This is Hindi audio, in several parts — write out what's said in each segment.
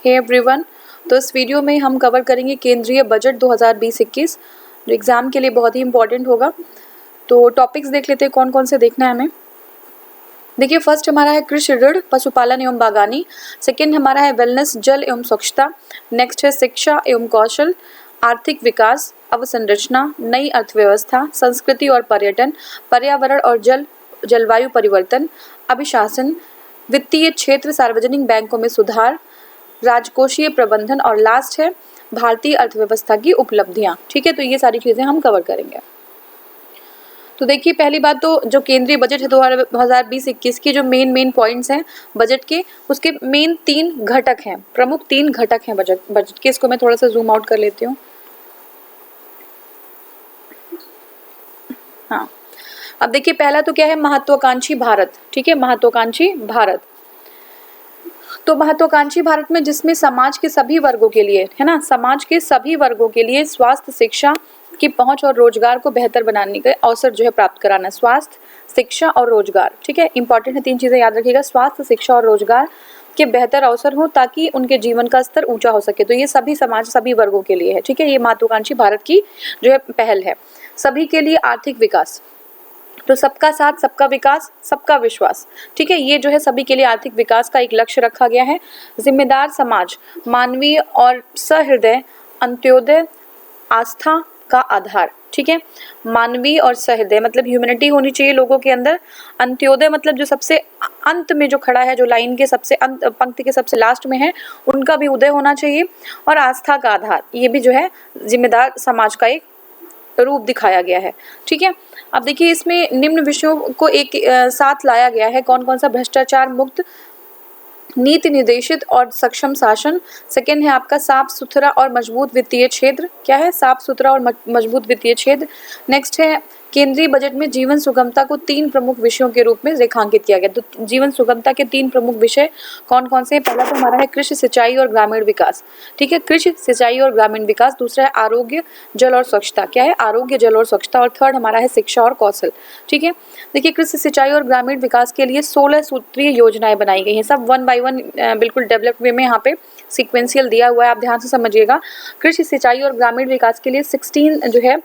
हे एवरीवन, तो इस वीडियो में हम कवर करेंगे केंद्रीय बजट 2020-21 जो एग्ज़ाम के लिए बहुत ही इंपॉर्टेंट होगा। तो टॉपिक्स देख लेते हैं कौन कौन से देखना है हमें। देखिए, फर्स्ट हमारा है कृषि ऋण, पशुपालन एवं बागवानी। सेकंड हमारा है वेलनेस, जल एवं स्वच्छता। नेक्स्ट है शिक्षा एवं कौशल, आर्थिक विकास, अवसंरचना, नई अर्थव्यवस्था, संस्कृति और पर्यटन, पर्यावरण और जलवायु परिवर्तन, अभिशासन, वित्तीय क्षेत्र, सार्वजनिक बैंकों में सुधार, राजकोषीय प्रबंधन और लास्ट है भारतीय अर्थव्यवस्था की उपलब्धियां। ठीक है, तो ये सारी चीजें हम कवर करेंगे। तो देखिए, पहली बात तो जो केंद्रीय बजट है 2020-21 की जो मेन पॉइंट्स हैं बजट के, उसके मेन 3 घटक हैं, प्रमुख 3 घटक हैं बजट के। इसको मैं थोड़ा सा जूम आउट कर लेती हूँ। हाँ, अब देखिए, पहला तो क्या है, महत्वाकांक्षी भारत। ठीक है, महत्वाकांक्षी भारत। तो महत्वाकांक्षी भारत में जिसमें समाज के सभी वर्गों के लिए, है ना, समाज के सभी वर्गों के लिए स्वास्थ्य, शिक्षा की पहुंच और रोजगार को बेहतर बनाने का अवसर जो है प्राप्त कराना। स्वास्थ्य, शिक्षा और रोजगार, ठीक है, इंपॉर्टेंट है, 3 चीजें याद रखिएगा। स्वास्थ्य, शिक्षा और रोजगार के बेहतर अवसर हो ताकि उनके जीवन का स्तर ऊंचा हो सके। तो ये सभी समाज, सभी वर्गों के लिए है। ठीक है, ये महत्वाकांक्षी भारत की जो है पहल है। सभी के लिए आर्थिक विकास, तो सबका साथ, सबका विकास, सबका विश्वास। ठीक है, ये जो है सभी के लिए आर्थिक विकास का एक लक्ष्य रखा गया है। जिम्मेदार समाज, मानवीय और सहृदय, अंत्योदय, आस्था का आधार। ठीक है, मानवीय और सहृदय मतलब ह्यूमैनिटी होनी चाहिए लोगों के अंदर। अंत्योदय मतलब जो सबसे अंत में जो खड़ा है, जो लाइन के सबसे अंत, पंक्ति के सबसे लास्ट में है, उनका भी उदय होना चाहिए। और आस्था का आधार, ये भी जो है जिम्मेदार समाज का एक रूप दिखाया गया है। ठीक है, अब देखिए, इसमें निम्न विषयों को एक साथ लाया गया है। कौन कौन सा? भ्रष्टाचार मुक्त, नीति निर्देशित और सक्षम शासन। सेकंड है आपका साफ सुथरा और मजबूत वित्तीय क्षेत्र। क्या है? साफ सुथरा और मजबूत वित्तीय क्षेत्र। नेक्स्ट है केंद्रीय बजट में जीवन सुगमता को 3 प्रमुख विषयों के रूप में रेखांकित किया गया। तो जीवन सुगमता के 3 प्रमुख विषय कौन कौन से हैं? पहला तो हमारा है कृषि, सिंचाई और ग्रामीण विकास। ठीक है, कृषि, सिंचाई और ग्रामीण विकास। दूसरा है आरोग्य, जल और स्वच्छता। क्या है? आरोग्य, जल और स्वच्छता। और थर्ड हमारा है शिक्षा और कौशल। ठीक है, देखिए, कृषि, सिंचाई और ग्रामीण विकास के लिए 16 सूत्रीय योजनाएं बनाई गई हैं। सब 1 बाय 1 बिल्कुल डेवलप्ड वे में यहाँ पे सीक्वेंशियल दिया हुआ है, आप ध्यान से समझिएगा। कृषि, सिंचाई और ग्रामीण विकास के लिए 16 जो है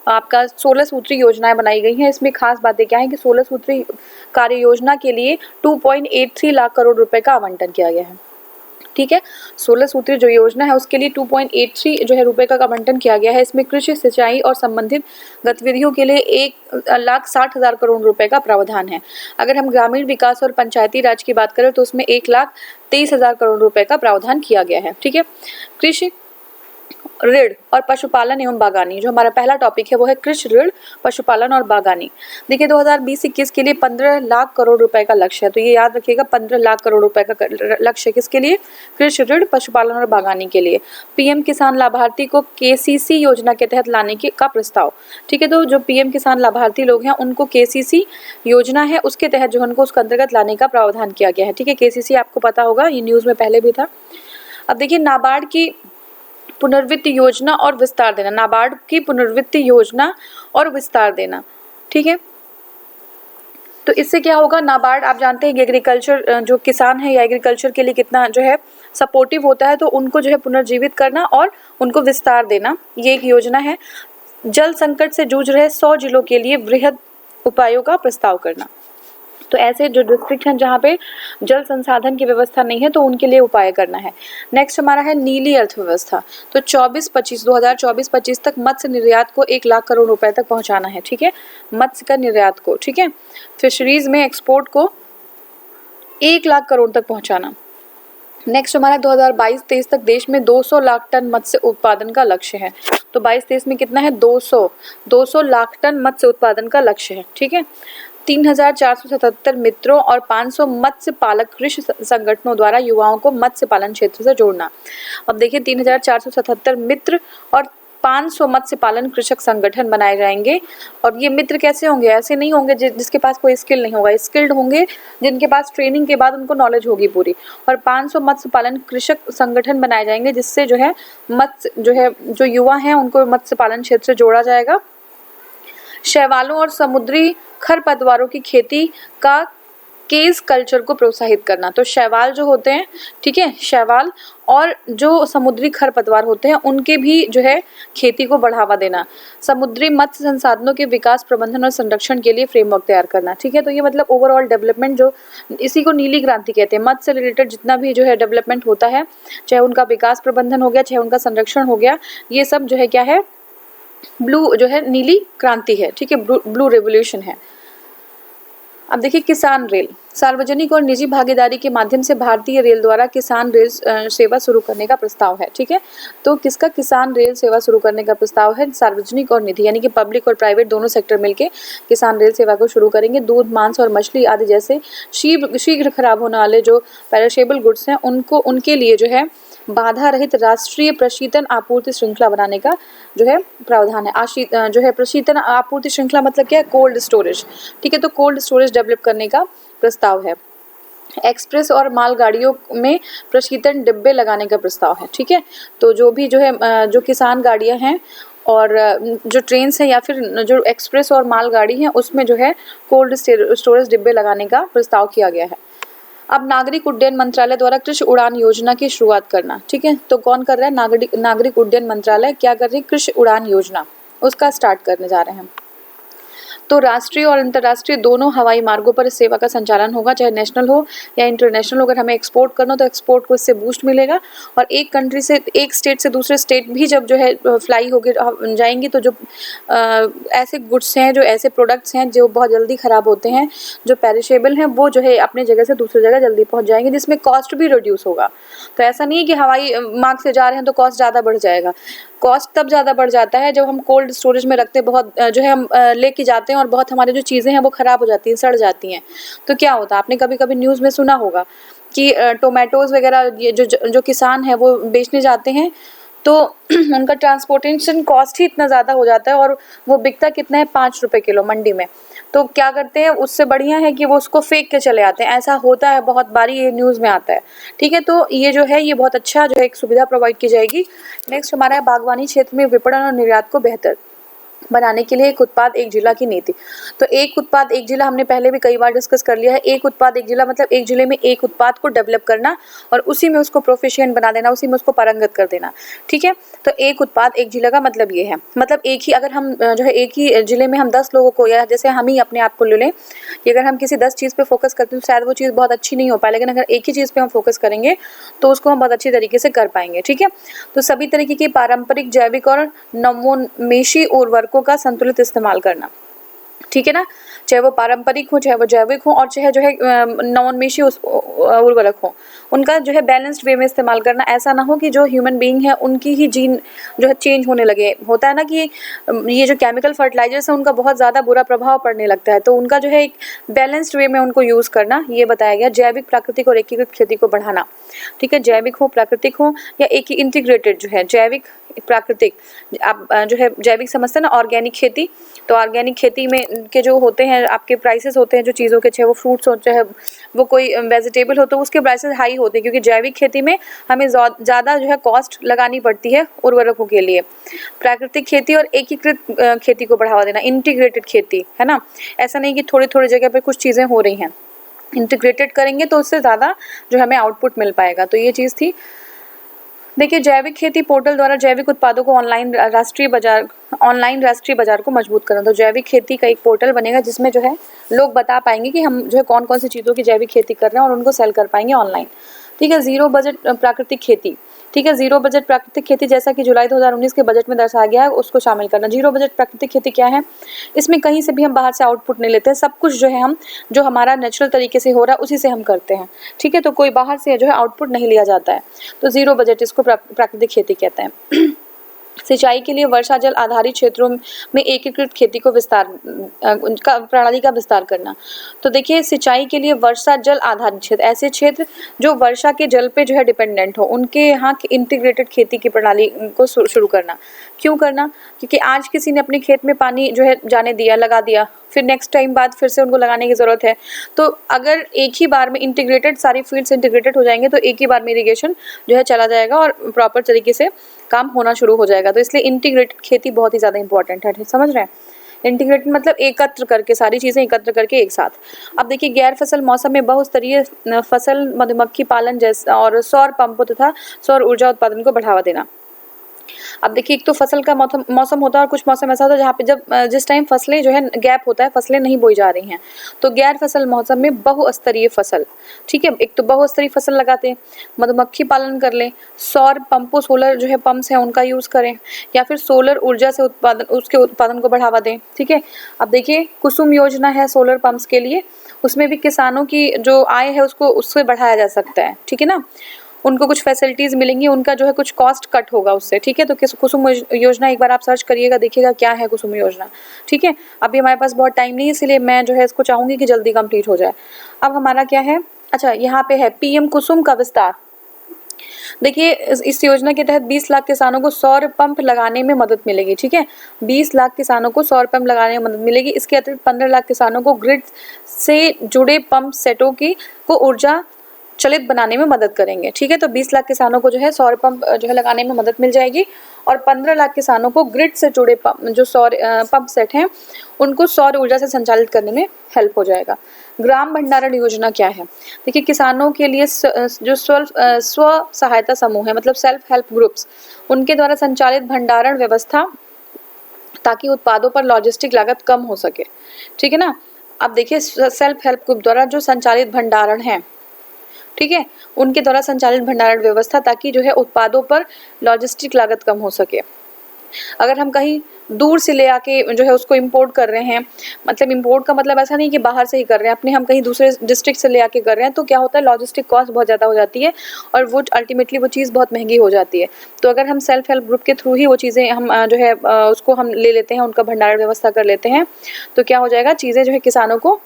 आपका 16 सूत्री योजनाएं बनाई गई हैं। इसमें खास बातें क्या है कि 16 सूत्री कार्य योजना के लिए 2.83 लाख करोड़ रुपए का आवंटन किया गया है। ठीक है, 16 सूत्री जो योजना है उसके लिए 2.83 जो है रुपए का आवंटन किया गया है। इसमें कृषि, सिंचाई और संबंधित गतिविधियों के लिए 1,60,000 करोड़ रुपए का प्रावधान है। अगर हम ग्रामीण विकास और पंचायती राज की बात करें तो उसमें 1,23,000 करोड़ रुपए का प्रावधान किया गया है। ठीक है, कृषि ऋण और पशुपालन एवं बागवानी, जो हमारा पहला टॉपिक है वो है कृषि ऋण, पशुपालन और बागवानी। देखिए, 2020-21 के लिए 15 लाख करोड़ रुपए का लक्ष्य है। तो ये याद रखिएगा, 15 लाख करोड़ रुपए का लक्ष्य किसके लिए? कृषि ऋण, पशुपालन और बागवानी के लिए। पीएम किसान लाभार्थी को केसीसी योजना के तहत लाने का प्रस्ताव। ठीक है, तो जो पीएम किसान लाभार्थी लोग हैं उनको केसीसी योजना है उसके तहत जो उनको उसके अंतर्गत लाने का प्रावधान किया गया है। ठीक है, केसीसी आपको पता होगा, ये न्यूज में पहले भी था। अब देखिए, नाबार्ड की पुनर्वित्त योजना और विस्तार देना। नाबार्ड की पुनर्वित्त योजना और विस्तार देना। ठीक है, तो इससे क्या होगा? नाबार्ड आप जानते हैं कि एग्रीकल्चर जो किसान है या एग्रीकल्चर के लिए कितना जो है सपोर्टिव होता है, तो उनको जो है पुनर्जीवित करना और उनको विस्तार देना, ये एक योजना है। जल संकट से जूझ रहे 100 जिलों के लिए वृहद उपायों का प्रस्ताव करना। तो ऐसे जो डिस्ट्रिक्ट हैं जहाँ पे जल संसाधन की व्यवस्था नहीं है तो उनके लिए उपाय करना है। नेक्स्ट हमारा है नीली अर्थव्यवस्था। तो 2024-25 तक मत्स्य निर्यात को 1 लाख करोड़ रुपए तक पहुंचाना है। ठीक है, मत्स्य का निर्यात को। ठीक है, फिशरीज में एक्सपोर्ट को 1 लाख करोड़ तक पहुंचाना। नेक्स्ट हमारा 2022-23 तक देश में 200 लाख टन मत्स्य उत्पादन का लक्ष्य है। तो 22-23 में कितना है? 200 लाख टन मत्स्य उत्पादन का लक्ष्य है। ठीक है, 3,477 मित्रों और 500 मत्स्य पालक कृषि संगठनों द्वारा युवाओं को मत्स्य पालन क्षेत्र से जोड़ना। अब देखिए, 3,477 मित्र और 500 मत्स्य पालन कृषक संगठन बनाए जाएंगे। और ये मित्र कैसे होंगे? ऐसे नहीं होंगे जिसके पास कोई स्किल नहीं होगा, स्किल्ड होंगे जिनके पास ट्रेनिंग के बाद उनको नॉलेज होगी पूरी। और 500 मत्स्य पालन कृषक संगठन बनाए जाएंगे जिससे जो है मत्स्य जो युवा हैं उनको मत्स्य पालन क्षेत्र से जोड़ा जाएगा। शैवालों और समुद्री खरपतवारों की खेती का केस कल्चर को प्रोत्साहित करना। तो शैवाल जो होते हैं, ठीक है, शैवाल और जो समुद्री खरपतवार होते हैं उनके भी जो है खेती को बढ़ावा देना। समुद्री मत्स्य संसाधनों के विकास, प्रबंधन और संरक्षण के लिए फ्रेमवर्क तैयार करना। ठीक है, तो ये मतलब ओवरऑल डेवलपमेंट, जो इसी को नीली क्रांति कहते हैं। मत्स्य से रिलेटेड जितना भी जो है डेवलपमेंट होता है, चाहे उनका विकास प्रबंधन हो गया, चाहे उनका संरक्षण हो गया, ये सब जो है क्या है, ब्लू जो है नीली क्रांति है। ठीक है, ब्लू रेवोल्यूशन है। अब देखिए किसान रेल, सार्वजनिक और निजी भागीदारी के माध्यम से भारतीय रेल द्वारा किसान रेल सेवा शुरू करने का प्रस्ताव है। ठीक है, तो किसका किसान रेल सेवा शुरू करने का प्रस्ताव है? सार्वजनिक और निजी, यानी कि पब्लिक और प्राइवेट दोनों सेक्टर मिलके किसान रेल सेवा को शुरू करेंगे। दूध, मांस और मछली आदि जैसे शीघ्र खराब होने वाले जो पेरिशेबल गुड्स हैं उनके लिए जो है बाधा रहित राष्ट्रीय प्रशीतन आपूर्ति श्रृंखला बनाने का जो है प्रावधान है। जो है प्रशीतन आपूर्ति श्रृंखला मतलब क्या है? Cold storage. ठीक है, तो कोल्ड स्टोरेज डेवलप करने का प्रस्ताव है। एक्सप्रेस और मालगाड़ियों में प्रशीतन डिब्बे लगाने का प्रस्ताव है। ठीक है, तो जो भी जो है जो किसान गाड़ियां हैं और जो ट्रेन्स हैं या फिर जो एक्सप्रेस और मालगाड़ी हैं उसमें जो है कोल्ड स्टोरेज डिब्बे लगाने का प्रस्ताव किया गया है। अब नागरिक उड्डयन मंत्रालय द्वारा कृषि उड़ान योजना की शुरुआत करना। ठीक है, तो कौन कर रहा है? नागरिक उड्डयन मंत्रालय क्या कर रही है? कृषि उड़ान योजना, उसका स्टार्ट करने जा रहे हैं हम। तो राष्ट्रीय और अंतर्राष्ट्रीय दोनों हवाई मार्गों पर इस सेवा का संचालन होगा, चाहे नेशनल हो या इंटरनेशनल। अगर हमें एक्सपोर्ट करना हो तो एक्सपोर्ट को इससे बूस्ट मिलेगा। और एक कंट्री से, एक स्टेट से दूसरे स्टेट भी जब जो है फ्लाई होकर जाएंगी तो जो ऐसे गुड्स हैं, जो ऐसे प्रोडक्ट्स हैं जो बहुत जल्दी ख़राब होते हैं, जो पेरिशेबल हैं, वो जो है अपने जगह से दूसरी जगह जल्दी पहुँच जाएंगे, जिसमें कॉस्ट भी रिड्यूस होगा। तो ऐसा नहीं है कि हवाई मार्ग से जा रहे हैं तो कॉस्ट ज़्यादा बढ़ जाएगा। कॉस्ट तब ज़्यादा बढ़ जाता है जब हम कोल्ड स्टोरेज में रखते, बहुत जो है हम लेके जाते हैं और बहुत हमारी जो चीज़ें हैं वो ख़राब हो जाती हैं, सड़ जाती हैं। तो क्या होता है, आपने कभी कभी न्यूज़ में सुना होगा कि टोमेटोज़ वगैरह ये जो किसान है वो बेचने जाते हैं तो उनका ट्रांसपोर्टेशन कॉस्ट ही इतना ज़्यादा हो जाता है और वो बिकता कितना है? 5 रुपये किलो मंडी में। तो क्या करते हैं, उससे बढ़िया है कि वो उसको फेंक के चले आते हैं। ऐसा होता है, बहुत बारी ये न्यूज़ में आता है। ठीक है, तो ये जो है ये बहुत अच्छा जो है एक सुविधा प्रोवाइड की जाएगी। नेक्स्ट हमारा है बागवानी क्षेत्र में विपणन और निर्यात को बेहतर बनाने के लिए एक उत्पाद एक जिला की नीति। तो एक उत्पाद एक जिला हमने पहले भी कई बार डिस्कस कर लिया है। एक उत्पाद एक जिला मतलब एक जिले में एक उत्पाद को डेवलप करना और उसी में उसको प्रोफिशिएंट बना देना, उसी में उसको पारंगत कर देना। ठीक है, तो एक उत्पाद एक जिला का मतलब ये है, मतलब एक ही, अगर हम जो है एक ही जिले में हम 10 लोगों को, या जैसे हम ही अपने आप को ले लें कि अगर हम किसी 10 चीज़ पे फोकस करते हैं तो शायद वो चीज़ बहुत अच्छी नहीं हो पाए, लेकिन अगर एक ही चीज़ पे हम फोकस करेंगे तो उसको हम बहुत अच्छी तरीके से कर पाएंगे। ठीक है, तो सभी तरीके के पारंपरिक, जैविक और नवोन्मेषी उर्वरकों का संतुलित इस्तेमाल करना। ठीक है ना, चाहे वो पारंपरिक हो, चाहे वो जैविक हो, और चाहे जो है नवोन्मेषी उर्वरक हो, उनका जो है बैलेंस्ड वे में इस्तेमाल करना। ऐसा ना हो कि जो ह्यूमन बीइंग है उनकी ही जीन जो है चेंज होने लगे। होता है ना कि ये जो केमिकल फर्टिलाइजर्स हैं उनका बहुत ज़्यादा बुरा प्रभाव पड़ने लगता है, तो उनका जो है एक बैलेंस्ड वे में उनको यूज़ करना, ये बताया गया। जैविक, प्राकृतिक और एकीकृत खेती को बढ़ाना। ठीक है, जैविक हो, प्राकृतिक हो या एक ही इंटीग्रेटेड जो है जैविक प्राकृतिक। आप जो है जैविक समझते हैं ना, ऑर्गेनिक खेती, तो ऑर्गेनिक खेती में के जो होते हैं आपके प्राइसेस होते हैं जो चीज़ों के, चाहे वो फ्रूट्स हो चाहे वो कोई वेजिटेबल हो, तो उसके प्राइसेस हाई होते हैं क्योंकि जैविक खेती में हमें ज़्यादा जो है कॉस्ट लगानी पड़ती है उर्वरकों के लिए। प्राकृतिक खेती और एकीकृत खेती को बढ़ावा देना, इंटीग्रेटेड खेती, है ना। ऐसा नहीं कि थोड़ी थोड़ी जगह पर कुछ चीज़ें हो रही हैं, इंटीग्रेटेड करेंगे तो उससे ज़्यादा जो हमें आउटपुट मिल पाएगा। तो ये चीज़ थी। देखिए, जैविक खेती पोर्टल द्वारा जैविक उत्पादों को ऑनलाइन राष्ट्रीय बाजार को मजबूत करना। तो जैविक खेती का एक पोर्टल बनेगा जिसमें जो है लोग बता पाएंगे कि हम जो है कौन कौन सी चीज़ों की जैविक खेती कर रहे हैं और उनको सेल कर पाएंगे ऑनलाइन। ठीक है, जीरो बजट प्राकृतिक खेती। ठीक है, जीरो बजट प्राकृतिक खेती जैसा कि जुलाई 2019 के बजट में दर्शाया गया है उसको शामिल करना। जीरो बजट प्राकृतिक खेती क्या है? इसमें कहीं से भी हम बाहर से आउटपुट नहीं लेते हैं, सब कुछ जो है हम जो हमारा नेचुरल तरीके से हो रहा है उसी से हम करते हैं। ठीक है, तो कोई बाहर से जो है आउटपुट नहीं लिया जाता है, तो जीरो बजट इसको प्राकृतिक खेती कहते हैं। सिंचाई के लिए वर्षा जल आधारित क्षेत्रों में एकीकृत खेती को प्रणाली का विस्तार करना। तो देखिए, सिंचाई के लिए वर्षा जल आधारित क्षेत्र, ऐसे क्षेत्र जो वर्षा के जल पे जो है डिपेंडेंट हो, उनके यहाँ इंटीग्रेटेड खेती की प्रणाली को शुरू करना। क्यों करना? क्योंकि आज किसी ने अपने खेत में पानी जो है जाने दिया, लगा दिया, फिर नेक्स्ट टाइम बाद फिर से उनको लगाने की ज़रूरत है। तो अगर एक ही बार में इंटीग्रेटेड, सारी फील्ड्स इंटीग्रेटेड हो जाएंगे तो एक ही बार में इरिगेशन जो है चला जाएगा और प्रॉपर तरीके से काम होना शुरू हो जाएगा। तो इसलिए इंटीग्रेटेड खेती बहुत ही ज़्यादा इंपॉर्टेंट है, समझ रहे हैं। इंटीग्रेटेड मतलब एकत्र करके, सारी चीज़ें एकत्र करके एक साथ। अब देखिए गैर फसल मौसम में बहुस्तरीय फसल, मधुमक्खी पालन जैसा और सौर पंपों तथा सौर ऊर्जा उत्पादन को बढ़ावा देना। अब देखिए एक तो फसल का मौसम होता है और कुछ मौसम ऐसा होता है जहाँ पे जब जिस टाइम फसलें जो है गैप होता है, फसलें नहीं बोई जा रही हैं, तो गैर फसल मौसम में बहुस्तरीय फसल, ठीक है, एक तो बहुस्तरीय फसल लगाते हैं, मधुमक्खी पालन कर लें, सौर पंपों, सोलर जो है पंप्स हैं उनका यूज़ करें, या फिर सोलर ऊर्जा से उसके उत्पादन को बढ़ावा दें, ठीक है। अब देखिए कुसुम योजना है सोलर पंप्स के लिए, उसमें भी किसानों की जो आय है उसको उससे बढ़ाया जा सकता है, ठीक है ना, उनको कुछ फैसिलिटीज़ मिलेंगी, उनका जो है कुछ कॉस्ट कट होगा उससे, ठीक है। तो कुसुम योजना एक बार आप सर्च करिएगा, देखिएगा क्या है कुसुम योजना, ठीक है। अभी हमारे पास बहुत टाइम नहीं है, इसलिए मैं जो है इसको चाहूँगी कि जल्दी कंप्लीट हो जाए। अब हमारा क्या है, अच्छा यहाँ पे है पीएम कुसुम का विस्तार। देखिए इस योजना के तहत 20 लाख किसानों को सौर पंप लगाने में मदद मिलेगी, ठीक है, 20 लाख किसानों को सौर पंप लगाने में मदद मिलेगी। इसके अतिरिक्त 15 लाख किसानों को ग्रिड से जुड़े पंप सेटों को ऊर्जा चलित बनाने में मदद करेंगे, ठीक है। तो 20 लाख किसानों को जो है सौर पंप जो है लगाने में मदद मिल जाएगी, और 15 लाख किसानों को ग्रिड से जुड़े जो सौर पंप सेट हैं उनको सौर ऊर्जा से संचालित करने में हेल्प हो जाएगा। ग्राम भंडारण योजना क्या है, देखिए किसानों के लिए जो स्व सहायता समूह है, मतलब सेल्फ हेल्प ग्रुप्स, उनके द्वारा संचालित भंडारण व्यवस्था, ताकि उत्पादों पर लॉजिस्टिक लागत कम हो सके, ठीक है ना। अब देखिए सेल्फ हेल्प ग्रुप द्वारा जो संचालित भंडारण है, ठीक है, उनके द्वारा संचालित भंडारण व्यवस्था, ताकि जो है उत्पादों पर लॉजिस्टिक लागत कम हो सके। अगर हम कहीं दूर से ले आके जो है उसको इंपोर्ट कर रहे हैं, मतलब इंपोर्ट का मतलब ऐसा नहीं कि बाहर से ही कर रहे हैं, अपने हम कहीं दूसरे डिस्ट्रिक्ट से ले आके कर रहे हैं, तो क्या होता है लॉजिस्टिक कॉस्ट बहुत ज़्यादा हो जाती है और वो अल्टीमेटली वो चीज़ बहुत महंगी हो जाती है। तो अगर हम सेल्फ हेल्प ग्रुप के थ्रू ही वो चीज़ें हम जो है उसको हम ले लेते हैं, उनका भंडारण व्यवस्था कर लेते हैं, तो क्या हो जाएगा, चीज़ें जो है किसानों को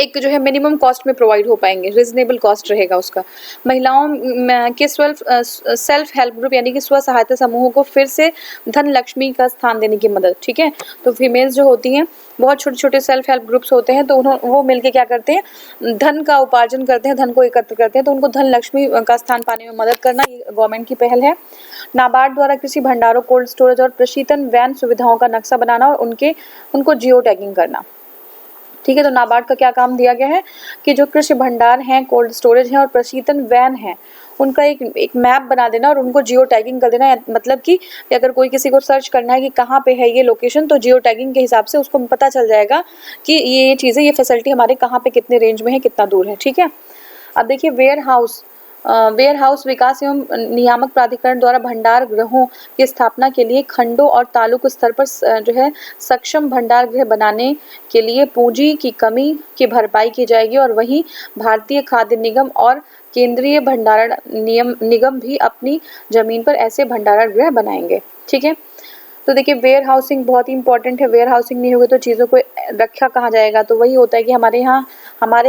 एक जो है मिनिमम कॉस्ट में प्रोवाइड हो पाएंगे, रिजनेबल कॉस्ट रहेगा उसका। महिलाओं के सेल्फ हेल्प ग्रुप यानी कि स्व सहायता समूहों को फिर से धन लक्ष्मी का स्थान देने की मदद, ठीक है। तो फीमेल्स जो होती हैं, बहुत छोटे छोटे सेल्फ हेल्प ग्रुप्स होते हैं, तो वो मिलके क्या करते हैं, धन का उपार्जन करते हैं, धन को एकत्र करते हैं, तो उनको धन लक्ष्मी का स्थान पाने में मदद करना, ये गवर्नमेंट की पहल है। नाबार्ड द्वारा कृषि भंडारों, कोल्ड स्टोरेज और प्रशीतन वैन सुविधाओं का नक्शा बनाना और उनको जियो टैगिंग करना, ठीक है। तो नाबार्ड का क्या काम दिया गया है कि जो कृषि भंडार हैं, कोल्ड स्टोरेज हैं और प्रशीतन वैन हैं, उनका एक मैप बना देना और उनको जियो टैगिंग कर देना, मतलब कि अगर कोई किसी को सर्च करना है कि कहाँ पे है ये लोकेशन, तो जियो टैगिंग के हिसाब से उसको पता चल जाएगा कि ये चीज़ें, ये फैसिलिटी हमारे कहाँ पे कितने रेंज में है, कितना दूर है, ठीक है। अब देखिए वेयर हाउस विकास एवं नियामक प्राधिकरण द्वारा भंडार गृहों की स्थापना के लिए खंडों और तालुक स्तर पर जो है सक्षम भंडार गृह बनाने के लिए पूंजी की कमी की भरपाई की जाएगी, और वहीं भारतीय खाद्य निगम और केंद्रीय भंडारण निगम भी अपनी जमीन पर ऐसे भंडारण गृह बनाएंगे, ठीक है। तो देखिए वेयर हाउसिंग बहुत ही इंपॉर्टेंट है, वेयर हाउसिंग नहीं होगी तो चीज़ों को रखा कहाँ जाएगा। तो वही होता है कि हमारे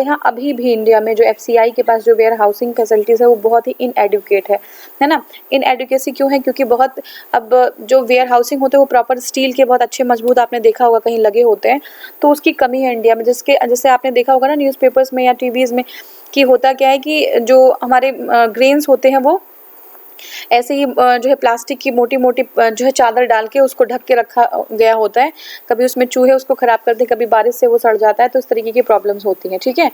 यहाँ अभी भी इंडिया में जो FCI के पास जो वेयर हाउसिंग फैसिलिटीज़ है वो बहुत ही इनएडुकेट है ना। इनएडुकेसी क्यों है, क्योंकि बहुत अब जो वेयर हाउसिंग होते हैं वो प्रॉपर स्टील के बहुत अच्छे मजबूत आपने देखा होगा कहीं लगे होते हैं, तो उसकी कमी है इंडिया में, जैसे आपने देखा होगा ना न्यूज़पेपर्स में या टीवीज़ में, कि होता क्या है कि जो हमारे ग्रेन्स होते हैं वो ऐसे ही जो है प्लास्टिक की मोटी मोटी जो है चादर डाल के उसको ढक के रखा गया होता है, कभी उसमें चूहे उसको खराब करते हैं, कभी बारिश से वो सड़ जाता है, तो इस तरीके की प्रॉब्लम्स होती हैं, ठीक है।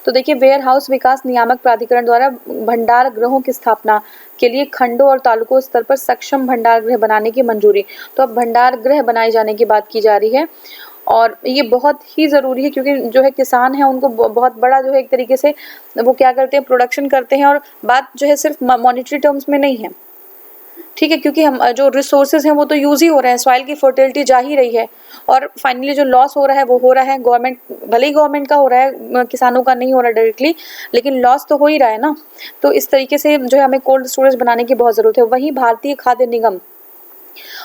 तो देखिए वेयर हाउस विकास नियामक प्राधिकरण द्वारा भंडार गृहों की स्थापना के लिए खंडों और तालुकों स्तर पर सक्षम भंडार गृह बनाने की मंजूरी। तो अब भंडार गृह बनाए जाने की बात की जा रही है, और ये बहुत ही ज़रूरी है, क्योंकि जो है किसान है उनको बहुत बड़ा जो है एक तरीके से वो क्या करते हैं, प्रोडक्शन करते हैं, और बात जो है सिर्फ मॉनेटरी टर्म्स में नहीं है, ठीक है, क्योंकि हम जो रिसोर्सेज हैं वो तो यूज़ ही हो रहे हैं, सॉइल की फर्टिलिटी जा ही रही है, और फाइनली जो लॉस हो रहा है वो हो रहा है गवर्नमेंट, भले ही गवर्नमेंट का हो रहा है, किसानों का नहीं हो रहा डायरेक्टली, लेकिन लॉस तो हो ही रहा है ना। तो इस तरीके से जो है हमें कोल्ड स्टोरेज बनाने की बहुत ज़रूरत है। वहीं भारतीय खाद्य निगम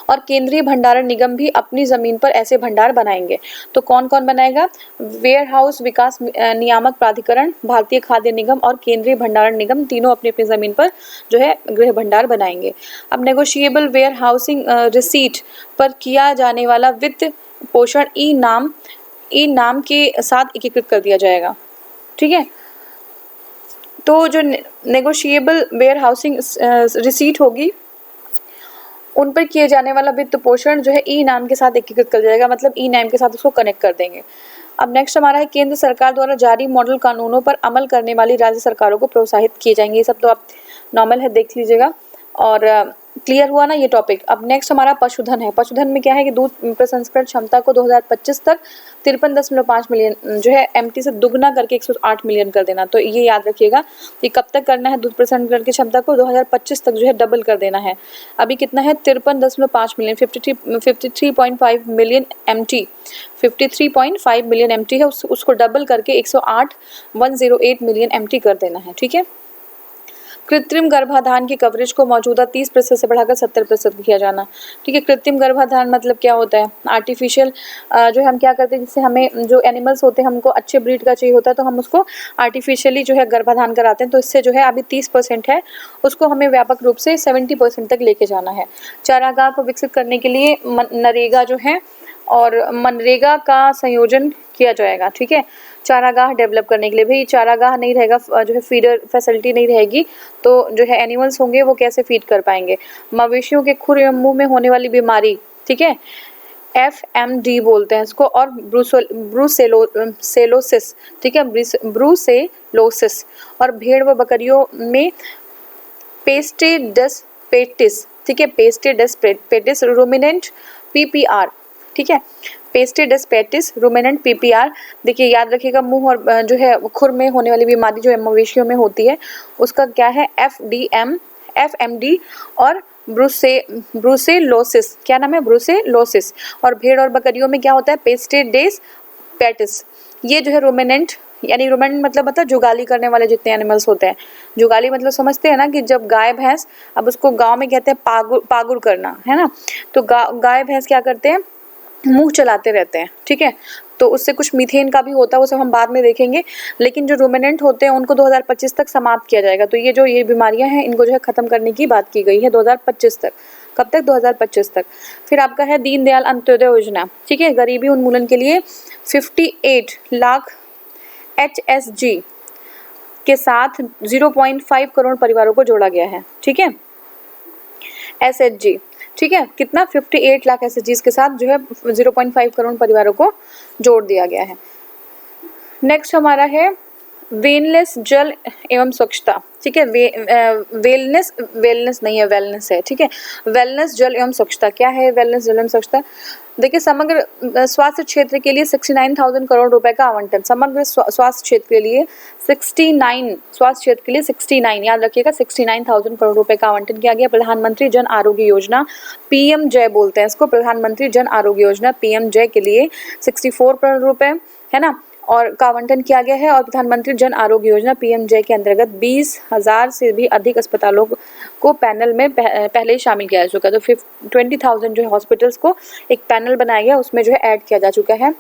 और केंद्रीय भंडारण निगम भी अपनी ज़मीन पर ऐसे भंडार बनाएंगे। तो कौन कौन बनाएगा, वेयर हाउस विकास नियामक प्राधिकरण, भारतीय खाद्य निगम और केंद्रीय भंडारण निगम, तीनों अपनी अपनी ज़मीन पर जो है गृह भंडार बनाएंगे। अब नेगोशिएबल वेयर हाउसिंग रिसीट पर किया जाने वाला वित्त पोषण ई नाम के साथ एकीकृत कर दिया जाएगा, ठीक है। तो जो नेगोशिएबल वेयर हाउसिंग रिसीट होगी उन पर किए जाने वाला वित्त पोषण जो है ई नाम के साथ एकीकृत कर जाएगा, मतलब ई नाम के साथ उसको कनेक्ट कर देंगे। अब नेक्स्ट हमारा है केंद्र सरकार द्वारा जारी मॉडल कानूनों पर अमल करने वाली राज्य सरकारों को प्रोत्साहित किए जाएंगे। ये सब तो आप नॉर्मल है, देख लीजिएगा। और क्लियर हुआ ना ये टॉपिक। अब नेक्स्ट हमारा पशुधन है। पशुधन में क्या है कि दूध प्रसंस्करण क्षमता को 2025 तक 53.5 मिलियन जो है एमटी से दुगना करके 108 मिलियन कर देना। तो ये याद रखिएगा कि कब तक करना है, दूध प्रसंस्करण की क्षमता को 2025 तक जो है डबल कर देना है। अभी कितना है 53.5 million, 53.5 million MT, 53.5 million MT है, उसको डबल करके 108 मिलियन एमटी कर देना है। ठीक है। कृत्रिम गर्भाधान की कवरेज को मौजूदा 30% से बढ़ाकर 70% किया जाना। ठीक है। कृत्रिम गर्भाधान मतलब क्या होता है? आर्टिफिशियल जो है हम क्या करते हैं, जिससे हमें जो एनिमल्स होते हैं हमको अच्छे ब्रीड का चाहिए होता है तो हम उसको आर्टिफिशियली जो है गर्भाधान कराते हैं। तो इससे जो है अभी 30% है, उसको हमें व्यापक रूप से 70% तक लेके जाना है। चारागाह को विकसित करने के लिए नरेगा जो है और मनरेगा का संयोजन किया जाएगा। ठीक है। चारागाह डेवलप करने के लिए, भाई चारागाह नहीं रहेगा, जो है फीडर फैसिलिटी नहीं रहेगी तो जो है एनिमल्स होंगे वो कैसे फीड कर पाएंगे। मवेशियों के खुर एवं मुंह में होने वाली बीमारी, ठीक है, FMD बोलते हैं इसको, और ब्रूसेलोसिस, ठीक है, ब्रूसेलोसिस, और भेड़ व बकरियों में पेस्टिडस पेटिस, ठीक है, पेस्टिडस पेटिस रूमिनेंट PPR, ठीक है, पेस्टिडस पेटिस रूमिनेंट PPR। देखिए याद रखिएगा, मुंह और जो है खुर में होने वाली बीमारी जो है मवेशियों में होती है उसका क्या है FMD, और ब्रूसेलोसिस, क्या नाम है, ब्रूसेलोसिस। और भेड़ और बकरियों में क्या होता है, पेस्टिडस पेटिस। ये जो है रूमिनेंट, यानी रूमिनेंट मतलब जुगाली करने वाले जितने एनिमल्स होते हैं। जुगाली मतलब समझते हैं ना कि जब गाय भैंस, अब उसको गांव में कहते हैं पागुर करना, है ना। तो गाय भैंस क्या करते हैं, मुंह चलाते रहते हैं। ठीक है। तो उससे कुछ मीथेन का भी होता है, वो सब हम बाद में देखेंगे। लेकिन जो रूमिनेंट होते हैं उनको 2025 तक समाप्त किया जाएगा। तो ये बीमारियां हैं, इनको जो है खत्म करने की बात की गई है 2025 तक। कब तक? 2025 तक। फिर आपका है दीनदयाल अंत्योदय योजना, ठीक है, गरीबी उन्मूलन के लिए 58 लाख HSG के साथ 0.5 करोड़ परिवारों को जोड़ा गया है। ठीक है, SHG, ठीक है, कितना 58 लाख SHG के साथ जो है 0.5 करोड़ परिवारों को जोड़ दिया गया है। नेक्स्ट हमारा है वेलनेस जल एवं स्वच्छता, ठीक है, वेलनेस नहीं है, वेलनेस है, ठीक है, वेलनेस जल एवं स्वच्छता। क्या है वेलनेस जल एवं स्वच्छता? देखिए, समग्र स्वास्थ्य क्षेत्र के लिए 69,000 करोड़ रुपए का आवंटन, समग्र स्वास्थ्य क्षेत्र के लिए 69 याद रखिएगा, 69,000 करोड़ रुपए का आवंटन किया गया। प्रधानमंत्री जन आरोग्य योजना, PM-जय बोलते हैं इसको, प्रधानमंत्री जन आरोग्य योजना PM-जय के लिए 64 करोड़ रुपए, है ना, और का आवंटन किया गया है। और प्रधानमंत्री जन आरोग्य योजना PM-जय के अंतर्गत 20,000 से भी अधिक अस्पतालों को पैनल में पहले ही शामिल किया जा चुका है। तो 20,000 जो है हॉस्पिटल्स को एक पैनल बनाया गया, उसमें जो है ऐड किया जा चुका है।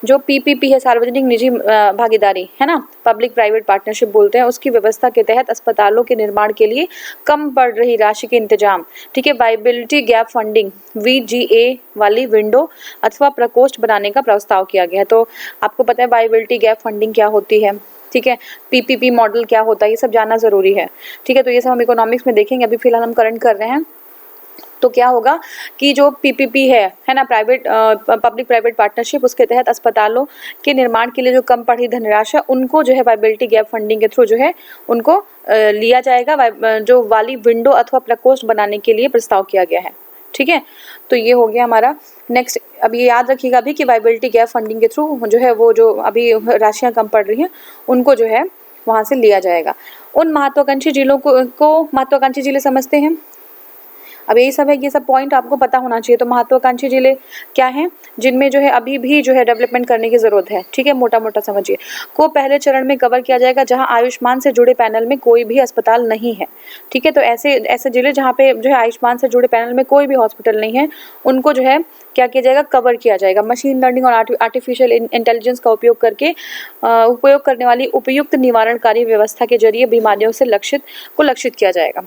जो PPP है, सार्वजनिक निजी भागीदारी, है ना, पब्लिक प्राइवेट पार्टनरशिप बोलते हैं, उसकी व्यवस्था के तहत अस्पतालों के निर्माण के लिए कम पड़ रही राशि के इंतजाम, ठीक है, वायबिलिटी गैप फंडिंग VGA वाली विंडो अथवा प्रकोष्ठ बनाने का प्रस्ताव किया गया है। तो आपको पता है वायबिलिटी गैप फंडिंग क्या होती है, ठीक है, PPP मॉडल क्या होता है, ये सब जानना जरूरी है। ठीक है, तो ये सब हम इकोनॉमिक्स में देखेंगे, अभी फिलहाल हम करंट कर रहे हैं। तो क्या होगा कि जो PPP है ना, पब्लिक प्राइवेट पार्टनरशिप, उसके तहत अस्पतालों के निर्माण के लिए जो कम पड़ी धनराशि उनको जो है वायबिलिटी गैप फंडिंग के थ्रू जो है उनको लिया जाएगा, जो वाली विंडो अथवा प्रकोष्ठ बनाने के लिए प्रस्ताव किया गया है। ठीक है, तो ये हो गया हमारा। नेक्स्ट, अब ये याद रखिएगा अभी कि वायबिलिटी गैप फंडिंग के थ्रू जो है वो जो अभी राशियां कम पड़ रही हैं उनको जो है वहाँ से लिया जाएगा। उन महत्वाकांक्षी जिलों को महत्वाकांक्षी जिले समझते हैं। अब यही सब है, ये सब पॉइंट आपको पता होना चाहिए। तो महत्वाकांक्षी जिले क्या हैं, जिनमें जो है अभी भी जो है डेवलपमेंट करने की जरूरत है, ठीक है, मोटा मोटा समझिए, को पहले चरण में कवर किया जाएगा जहां आयुष्मान से जुड़े पैनल में कोई भी अस्पताल नहीं है। ठीक है, तो ऐसे जिले जहाँ पे जो है आयुष्मान से जुड़े पैनल में कोई भी हॉस्पिटल नहीं है, उनको जो है क्या किया जाएगा, कवर किया जाएगा। मशीन लर्निंग और आर्टिफिशियल इंटेलिजेंस का उपयोग करके उपयोग करने वाली उपयुक्त निवारणकारी व्यवस्था के जरिए बीमारियों से लक्षित किया जाएगा।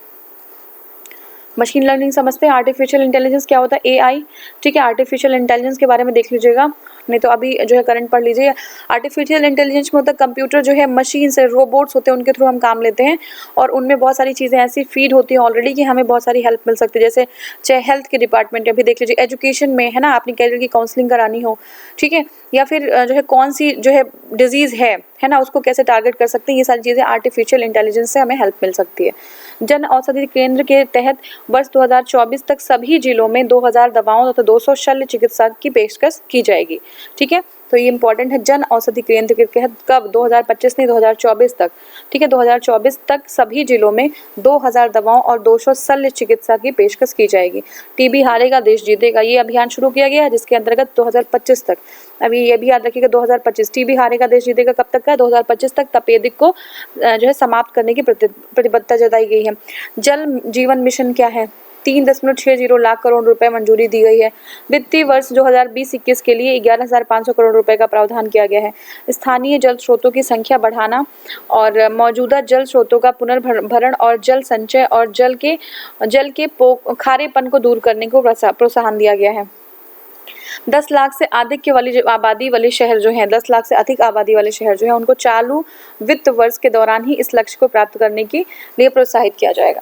मशीन लर्निंग समझते हैं। आर्टिफिशियल इंटेलिजेंस क्या होता है, AI, ठीक है, आर्टिफिशियल इंटेलिजेंस के बारे में देख लीजिएगा। नहीं तो अभी जो है करंट पढ़ लीजिए। आर्टिफिशियल इंटेलिजेंस में होता है कंप्यूटर जो है मशीन से, रोबोट्स होते हैं, उनके थ्रू हम काम लेते हैं और उनमें बहुत सारी चीज़ें ऐसी फीड होती हैं ऑलरेडी कि हमें बहुत सारी हेल्प मिल सकती है। जैसे चाहे हेल्थ के डिपार्टमेंट, अभी देख लीजिए एजुकेशन में है ना, अपनी कैरियर की काउंसलिंग करानी हो, ठीक है, या फिर जो है कौन सी जो है डिजीज़ है ना, उसको कैसे टारगेट कर सकते हैं, ये सारी चीज़ें आर्टिफिशियल इंटेलिजेंस से हमें हेल्प मिल सकती है। जन औषधि केंद्र के तहत वर्ष 2024 तक सभी जिलों में 2000 दवाओं तथा 200 शल्य चिकित्सा की पेशकश की जाएगी, ठीक है। तो ये इंपॉर्टेंट है, जन औषधि केंद्र के तहत कब, 2025 नहीं 2024 तक, ठीक है, 2024 तक सभी जिलों में 2000 दवाओं और 200 शल्य चिकित्सा की पेशकश की जाएगी। टीबी हारेगा देश जीतेगा, ये अभियान शुरू किया गया है जिसके अंतर्गत 2025 तक, अभी ये भी याद रखिएगा 2025, टीबी हारेगा देश जीतेगा कब तक का, 2025 तक तपेदिक को जो है समाप्त करने की प्रतिबद्धता जताई गई है। जल जीवन मिशन क्या है, 3.60 लाख करोड़ रुपए मंजूरी दी गई है। वित्तीय वर्ष 2020-21 के लिए 11,500 करोड़ रुपए का प्रावधान किया गया है। स्थानीय जल स्रोतों की संख्या बढ़ाना और मौजूदा जल स्रोतों का पुनर्भरण और जल संचय और जल के खारेपन को दूर करने को प्रोत्साहन दिया गया है। 10 लाख से अधिक के वाली आबादी वाले शहर जो हैं, 10 लाख से अधिक आबादी वाले शहर जो हैं, उनको चालू वित्त वर्ष के दौरान ही इस लक्ष्य को प्राप्त करने के लिए प्रोत्साहित किया जाएगा।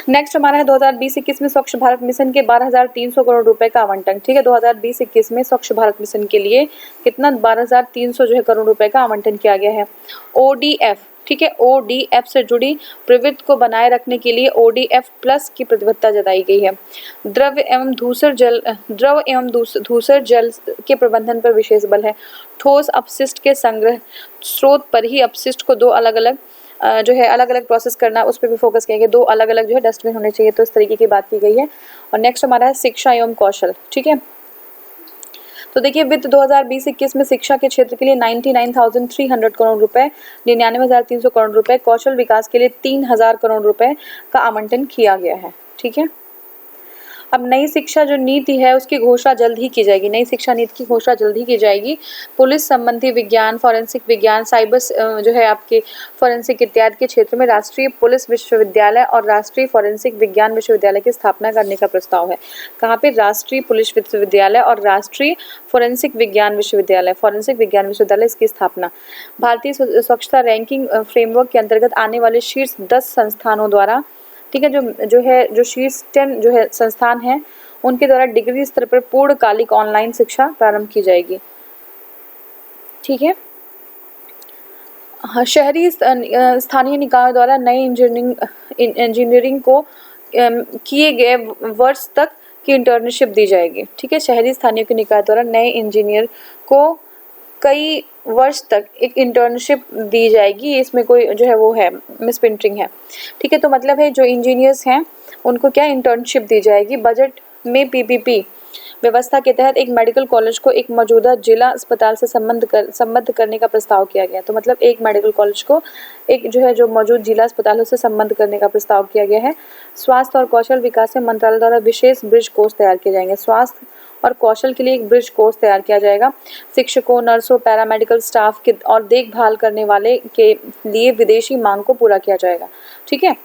नेक्स्ट हमारा है 2020-21 में स्वच्छ भारत मिशन के 12,300 करोड़ रुपए का आवंटन, ठीक है। 2020-21 में स्वच्छ भारत मिशन के लिए कितना 12,300 जो है करोड़ रुपए का आवंटन किया गया है। ओडीएफ, ठीक है, ओडीएफ से जुड़ी प्रवृत्ति को बनाए रखने के लिए ओडीएफ प्लस की प्रतिबद्धता जताई गई है। द्रव एवं धूसर जल के प्रबंधन पर विशेष बल है। ठोस अपशिष्ट के संग्रह स्रोत पर ही अपशिष्ट को दो अलग अलग जो है अलग अलग प्रोसेस करना, उस पर भी फोकस किया गया, 2 अलग अलग जो है डस्टबिन होने चाहिए, तो इस तरीके की बात की गई है। और नेक्स्ट हमारा है शिक्षा एवं कौशल, ठीक है। तो देखिए वित्त 2020-21 में शिक्षा के क्षेत्र के लिए 99,300 करोड़ रुपए, 99,300 करोड़ रुपए, कौशल विकास के लिए 3,000 करोड़ रुपए का आवंटन किया गया है, ठीक है। अब नई शिक्षा जो नीति है उसकी घोषणा जल्द ही की जाएगी, नई शिक्षा नीति की घोषणा जल्द ही की जाएगी। पुलिस संबंधी विज्ञान, फॉरेंसिक विज्ञान, साइबर जो है आपके फॉरेंसिक इत्यादि के क्षेत्र में राष्ट्रीय पुलिस विश्वविद्यालय और राष्ट्रीय फॉरेंसिक विज्ञान विश्वविद्यालय की स्थापना करने का प्रस्ताव है। कहाँ पे, राष्ट्रीय पुलिस विश्वविद्यालय और राष्ट्रीय फॉरेंसिक विज्ञान विश्वविद्यालय, फॉरेंसिक विज्ञान विश्वविद्यालय, इसकी स्थापना। भारतीय स्वच्छता रैंकिंग फ्रेमवर्क के अंतर्गत आने वाले शीर्ष 10 संस्थानों द्वारा, ठीक है, जो शीर्ष 10 जो है संस्थान हैं उनके द्वारा डिग्री स्तर पर पूर्णकालिक ऑनलाइन शिक्षा प्रारंभ की जाएगी, ठीक है। शहरी स्थानीय निकायों द्वारा नई इंजीनियरिंग को किए गए वर्ष तक की इंटर्नशिप दी जाएगी, ठीक है। शहरी स्थानीय के निकाय द्वारा नए इंजीनियर को कई वर्ष तक एक इंटर्नशिप दी जाएगी, इसमें कोई जो है वो है मिस प्रिंटिंग है, ठीक है। तो मतलब है जो इंजीनियर्स हैं उनको क्या इंटर्नशिप दी जाएगी। बजट में पीपीपी व्यवस्था के तहत एक मेडिकल कॉलेज को एक मौजूदा जिला अस्पताल से संबद्ध करने का प्रस्ताव किया गया। तो मतलब एक मेडिकल कॉलेज को एक जो है जो मौजूद जिला अस्पतालों से संबद्ध करने का प्रस्ताव किया गया है। स्वास्थ्य और कौशल विकास मंत्रालय द्वारा विशेष ब्रिज कोर्स तैयार किए जाएंगे। स्वास्थ्य और कौशल के लिए एक ब्रिज कोर्स तैयार किया जाएगा। शिक्षकों, नर्सों, पैरामेडिकल स्टाफ के और देखभाल करने वाले के लिए विदेशी मांग को पूरा किया जाएगा, ठीक है।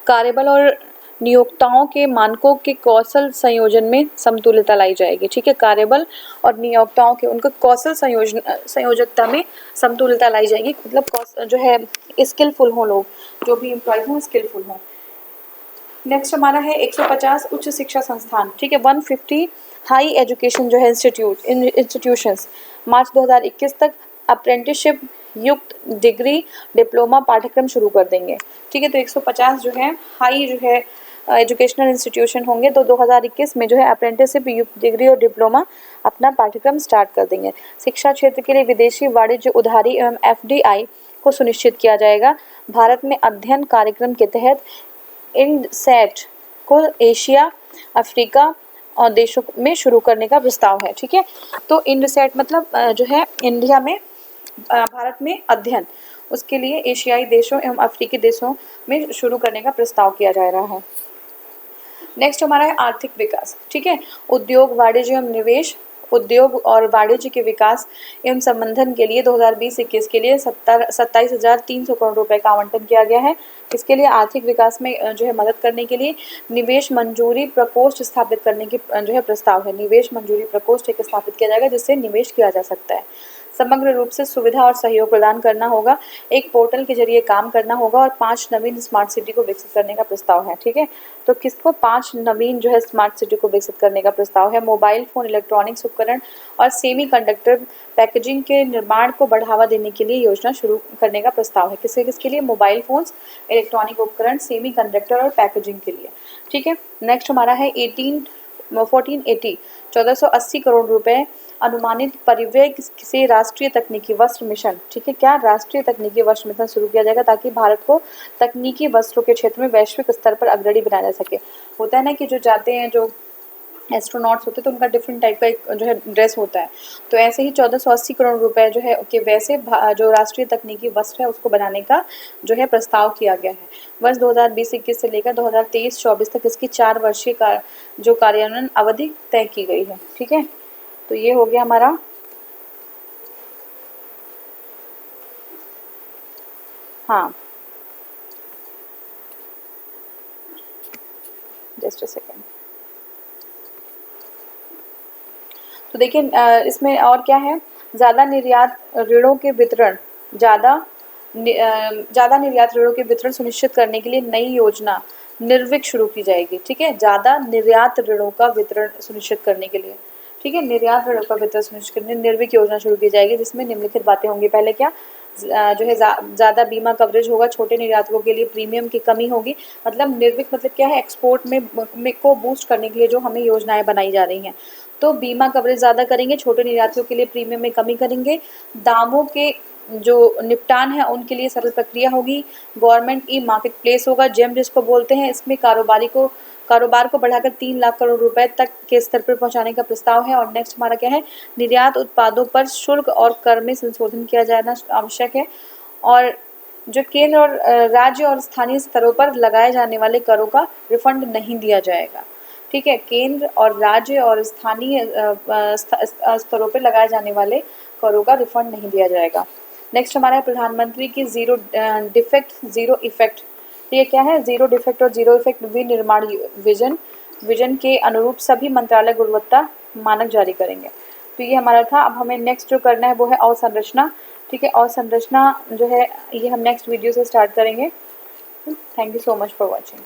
कार्यबल और नियोक्ताओं के मानकों के कौशल संयोजन में समतुल्यता लाई जाएगी, ठीक है। कार्यबल और नियोक्ताओं के उनका कौशल संयोजकता में समतुल्यता लाई जाएगी, मतलब जो है स्किलफुल हो लोग, जो भी एम्प्लॉय हों स्किलफुल हों। नेक्स्ट हमारा है 150 उच्च शिक्षा संस्थान, ठीक है। 150 हाई एजुकेशन जो है इंस्टीट्यूशंस मार्च 2021 तक अप्रेंटिसशिप युक्त डिग्री डिप्लोमा पाठ्यक्रम शुरू कर देंगे, ठीक है। तो 150 जो है हाई जो है एजुकेशनल इंस्टीट्यूशन होंगे, तो 2021 में जो है अप्रेंटिसशिप युक्त डिग्री और डिप्लोमा अपना पाठ्यक्रम स्टार्ट कर देंगे। शिक्षा क्षेत्र के लिए विदेशी वाणिज्य उधारी एवं एफडीआई को सुनिश्चित किया जाएगा। भारत में अध्ययन कार्यक्रम के तहत इंडसैट को एशिया, अफ्रीका और देशों में शुरू करने का प्रस्ताव है, ठीक है। तो इंडसैट मतलब जो है इंडिया में भारत में अध्ययन, उसके लिए एशियाई देशों एवं अफ्रीकी देशों में शुरू करने का प्रस्ताव किया जा रहा है। नेक्स्ट हमारा है आर्थिक विकास, ठीक है। उद्योग, वाणिज्य एवं निवेश, उद्योग और वाणिज्य के विकास एवं संवर्धन के लिए 2020-21 के लिए 27,300 करोड़ रुपए का आवंटन किया गया है। इसके लिए आर्थिक विकास में जो है मदद करने के लिए निवेश मंजूरी प्रकोष्ठ स्थापित करने की जो है प्रस्ताव है। निवेश मंजूरी प्रकोष्ठ एक स्थापित किया जाएगा जिससे निवेश किया जा सकता है। समग्र रूप से सुविधा और सहयोग प्रदान करना होगा, एक पोर्टल के जरिए काम करना होगा और 5 नवीन स्मार्ट सिटी को विकसित करने का प्रस्ताव है। ठीक है, तो किसको 5 नवीन जो है स्मार्ट सिटी को विकसित करने का प्रस्ताव है? मोबाइल फोन, इलेक्ट्रॉनिक्स उपकरण और सेमीकंडक्टर पैकेजिंग के निर्माण को बढ़ावा देने के लिए योजना शुरू करने का प्रस्ताव है। किसके लिए? मोबाइल फोन्स, इलेक्ट्रॉनिक उपकरण, सेमीकंडक्टर और पैकेजिंग के लिए। ठीक है, नेक्स्ट हमारा है 1480 करोड़ रुपए अनुमानित परिव्यय से राष्ट्रीय तकनीकी वस्त्र मिशन। ठीक है, क्या? राष्ट्रीय तकनीकी वस्त्र मिशन शुरू किया जाएगा ताकि भारत को तकनीकी वस्त्रों के क्षेत्र में वैश्विक स्तर पर अग्रणी बनाया जा सके। होता है ना कि जो जाते हैं, जो एस्ट्रोनॉट्स होते हैं तो उनका डिफरेंट टाइप का एक जो है ड्रेस होता है, तो ऐसे ही 1480 करोड़ रुपए जो है कि वैसे जो राष्ट्रीय तकनीकी वस्त्र है उसको बनाने का जो है प्रस्ताव किया गया है। वर्ष 2020-21 से लेकर 2023-24 तक इसकी 4 वर्षीय जो कार्यान्वयन अवधि तय की गई है। ठीक है, तो ये हो गया हमारा हाँ, जस्ट अ सेकेंड। तो देखिए इसमें और क्या है, ज़्यादा निर्यात ऋणों के वितरण ज़्यादा निर्यात ऋणों के वितरण सुनिश्चित करने के लिए नई योजना निर्विक शुरू की जाएगी। ठीक है, ज़्यादा निर्यात ऋणों का वितरण सुनिश्चित करने के लिए, ठीक है, निर्यात ऋणों का वितरण सुनिश्चित करने निर्विक योजना शुरू की जाएगी जिसमें निम्नलिखित बातें होंगी। पहले क्या? जो है ज़्यादा बीमा कवरेज होगा, छोटे निर्यातकों के लिए प्रीमियम की कमी होगी। मतलब निर्विक मतलब क्या है? एक्सपोर्ट में को बूस्ट करने के लिए जो हमें योजनाएं बनाई जा रही हैं। तो बीमा कवरेज ज़्यादा करेंगे, छोटे निर्यातकों के लिए प्रीमियम में कमी करेंगे, दामों के जो निपटान है उनके लिए सरल प्रक्रिया होगी, गवर्नमेंट ई मार्केट प्लेस होगा, जेम जिसको बोलते हैं, इसमें कारोबार को बढ़ाकर 3 लाख करोड़ रुपए तक के स्तर पर पहुंचाने का प्रस्ताव है। और नेक्स्ट हमारा क्या है? निर्यात उत्पादों पर शुल्क और कर में संशोधन किया जाना आवश्यक है और जो केंद्र और राज्य और स्थानीय स्तरों पर लगाए जाने वाले करों का रिफंड नहीं दिया जाएगा। ठीक है, केंद्र और राज्य और स्थानीय स्तरों पर लगाए जाने वाले करों का रिफंड नहीं दिया जाएगा। नेक्स्ट हमारा है प्रधानमंत्री की जीरो डिफेक्ट जीरो इफेक्ट। ये क्या है? जीरो डिफेक्ट और जीरो इफेक्ट विनिर्माण विजन के अनुरूप सभी मंत्रालय गुणवत्ता मानक जारी करेंगे। तो ये हमारा था। अब हमें नेक्स्ट जो करना है वो है अवसंरचना। ठीक है, अवसंरचना जो है ये हम नेक्स्ट वीडियो से स्टार्ट करेंगे। Thank you so much for watching.